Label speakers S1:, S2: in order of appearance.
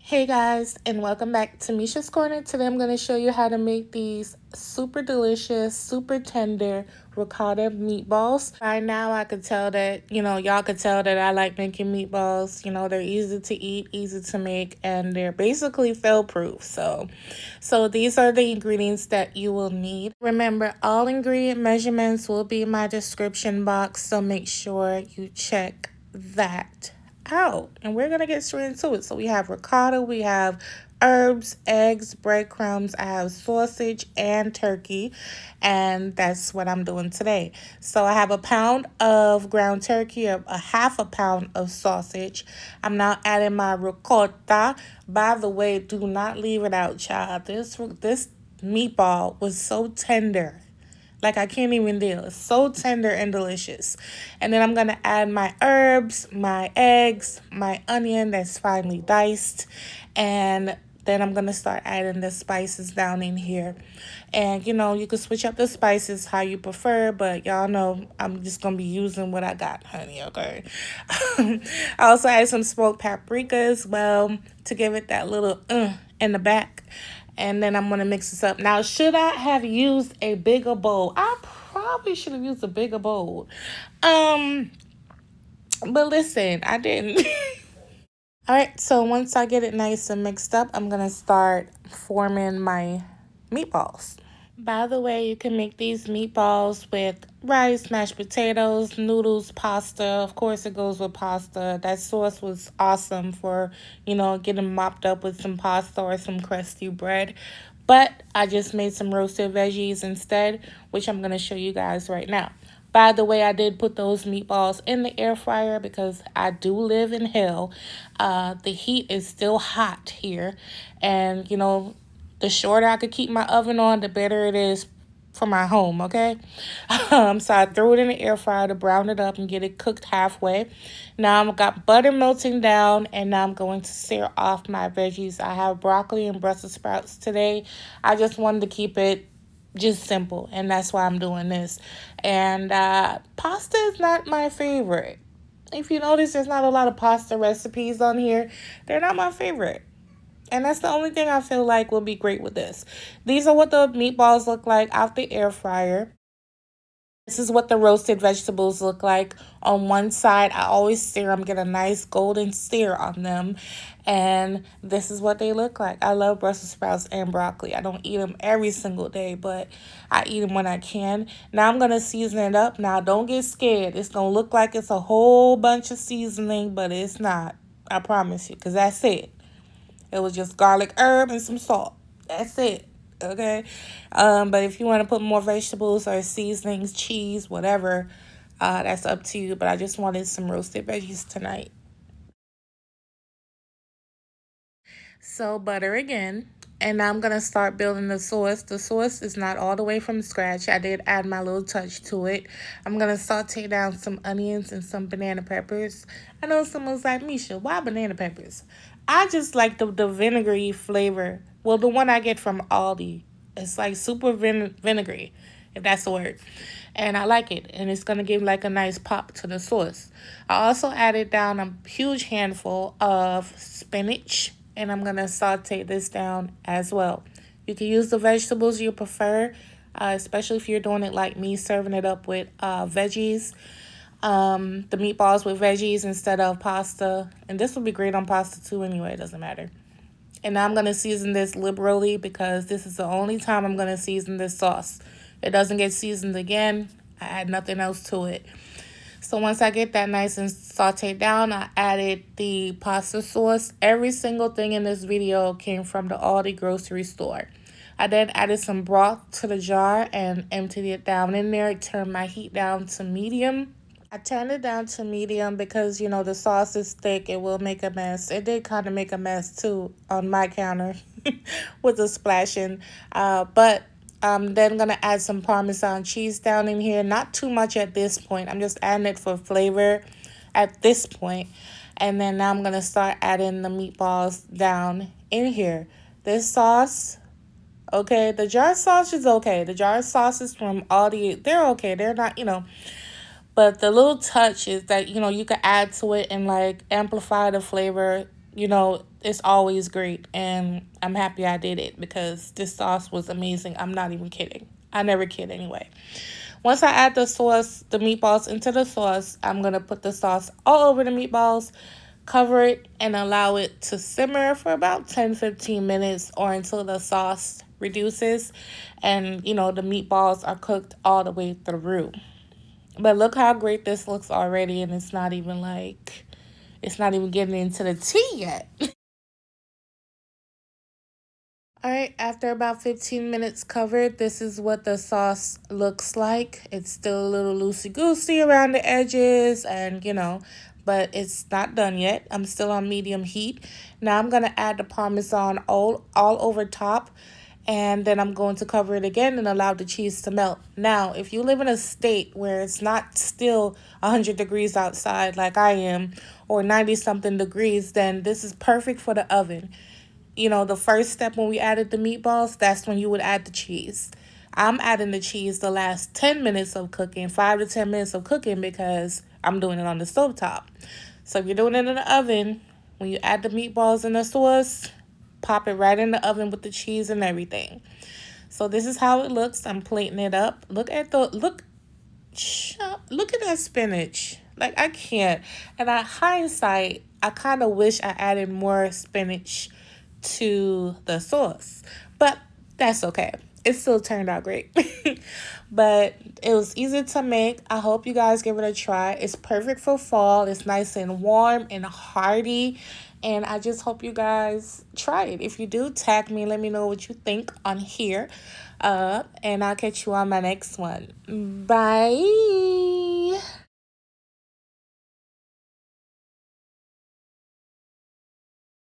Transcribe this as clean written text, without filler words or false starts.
S1: Hey guys, and welcome back to Misha's Corner. Today I'm going to show you how to make these super delicious, super tender ricotta meatballs. By now I could tell that, y'all could tell that I like making meatballs. They're easy to eat, easy to make, and they're basically fail-proof. So these are the ingredients that you will need. Remember, all ingredient measurements will be in my description box, so make sure you check that out. And we're gonna get straight into it. So we have ricotta, we have herbs, eggs, breadcrumbs, I have sausage and turkey, and that's what I'm doing today. So I have a pound of ground turkey, a half a pound of sausage. I'm now adding my ricotta. By the way, do not leave it out, child. This meatball was so tender. Like, I can't even deal. It's so tender and delicious. And then I'm going to add my herbs, my eggs, my onion that's finely diced. And then I'm going to start adding the spices down in here. And, you can switch up the spices how you prefer. But y'all know I'm just going to be using what I got, honey, okay? I also add some smoked paprika as well to give it that little in the back. And then I'm going to mix this up. Now, should I have used a bigger bowl? I probably should have used a bigger bowl. But listen, I didn't. All right, so once I get it nice and mixed up, I'm going to start forming my meatballs. By the way, you can make these meatballs with rice, mashed potatoes, noodles, pasta. Of course, it goes with pasta. That sauce was awesome for, getting mopped up with some pasta or some crusty bread. But I just made some roasted veggies instead, which I'm going to show you guys right now. By the way, I did put those meatballs in the air fryer because I do live in hell. The heat is still hot here. And, the shorter I could keep my oven on, the better it is for my home, okay? So I threw it in the air fryer to brown it up and get it cooked halfway. Now I've got butter melting down, and now I'm going to sear off my veggies. I have broccoli and Brussels sprouts today. I just wanted to keep it just simple, and that's why I'm doing this. And pasta is not my favorite. If you notice, there's not a lot of pasta recipes on here. They're not my favorite. And that's the only thing I feel like will be great with this. These are what the meatballs look like out the air fryer. This is what the roasted vegetables look like. On one side, I always sear them, get a nice golden sear on them. And this is what they look like. I love Brussels sprouts and broccoli. I don't eat them every single day, but I eat them when I can. Now I'm going to season it up. Now, don't get scared. It's going to look like it's a whole bunch of seasoning, but it's not. I promise you, because that's it. It was just garlic, herb, and some salt. That's it. Okay? But if you want to put more vegetables or seasonings, cheese, whatever, that's up to you. But I just wanted some roasted veggies tonight. So butter again. And now I'm going to start building the sauce. The sauce is not all the way from scratch. I did add my little touch to it. I'm going to saute down some onions and some banana peppers. I know someone's like, Misha, why banana peppers? I just like the vinegary flavor. Well, the one I get from Aldi. It's like super vinegary, if that's the word. And I like it. And it's going to give like a nice pop to the sauce. I also added down a huge handful of spinach. And I'm going to saute this down as well. You can use the vegetables you prefer, especially if you're doing it like me, serving it up with veggies. The meatballs with veggies instead of pasta. And this would be great on pasta too anyway, it doesn't matter. And now I'm going to season this liberally because this is the only time I'm going to season this sauce. It doesn't get seasoned again. I add nothing else to it. So once I get that nice and sauteed down, I added the pasta sauce. Every single thing in this video came from the Aldi grocery store. I then added some broth to the jar and emptied it down in there. Turned my heat down to medium. I turned it down to medium because, the sauce is thick. It will make a mess. It did kind of make a mess, too, on my counter with the splashing. But I'm then going to add some Parmesan cheese down in here. Not too much at this point. I'm just adding it for flavor at this point. And then now I'm going to start adding the meatballs down in here. This sauce, okay, the jar sauce is okay. The jar sauces from Aldi, they're okay. They're not, But the little touch is that, you can add to it and, like, amplify the flavor you know, it's always great. And I'm happy I did it because this sauce was amazing. I'm not even kidding. I never kid anyway. Once I add the sauce, the meatballs into the sauce, I'm going to put the sauce all over the meatballs, cover it, and allow it to simmer for about 10-15 minutes or until the sauce reduces and, you know, the meatballs are cooked all the way through. But look how great this looks already, and it's not even getting into the tea yet. All right, after about 15 minutes covered, this is what the sauce looks like. It's still a little loosey-goosey around the edges and, you know, but it's not done yet. I'm still on medium heat. Now I'm going to add the Parmesan all over top, and then I'm going to cover it again and allow the cheese to melt. Now, if you live in a state where it's not still 100 degrees outside like I am, or 90-something degrees, then this is perfect for the oven. You know, the first step when we added the meatballs, that's when you would add the cheese. I'm adding the cheese the last 10 minutes of cooking, 5 to 10 minutes of cooking, because I'm doing it on the stovetop. So if you're doing it in the oven, when you add the meatballs in the sauce, pop it right in the oven with the cheese and everything. So this is how it looks. I'm plating it up. Look at that spinach. Like, I can't. And at hindsight, I kind of wish I added more spinach to the sauce. But that's okay. It still turned out great. But it was easy to make. I hope you guys give it a try. It's perfect for fall. It's nice and warm and hearty. And I just hope you guys try it. If you do, tag me. Let me know what you think on here. And I'll catch you on my next one. Bye.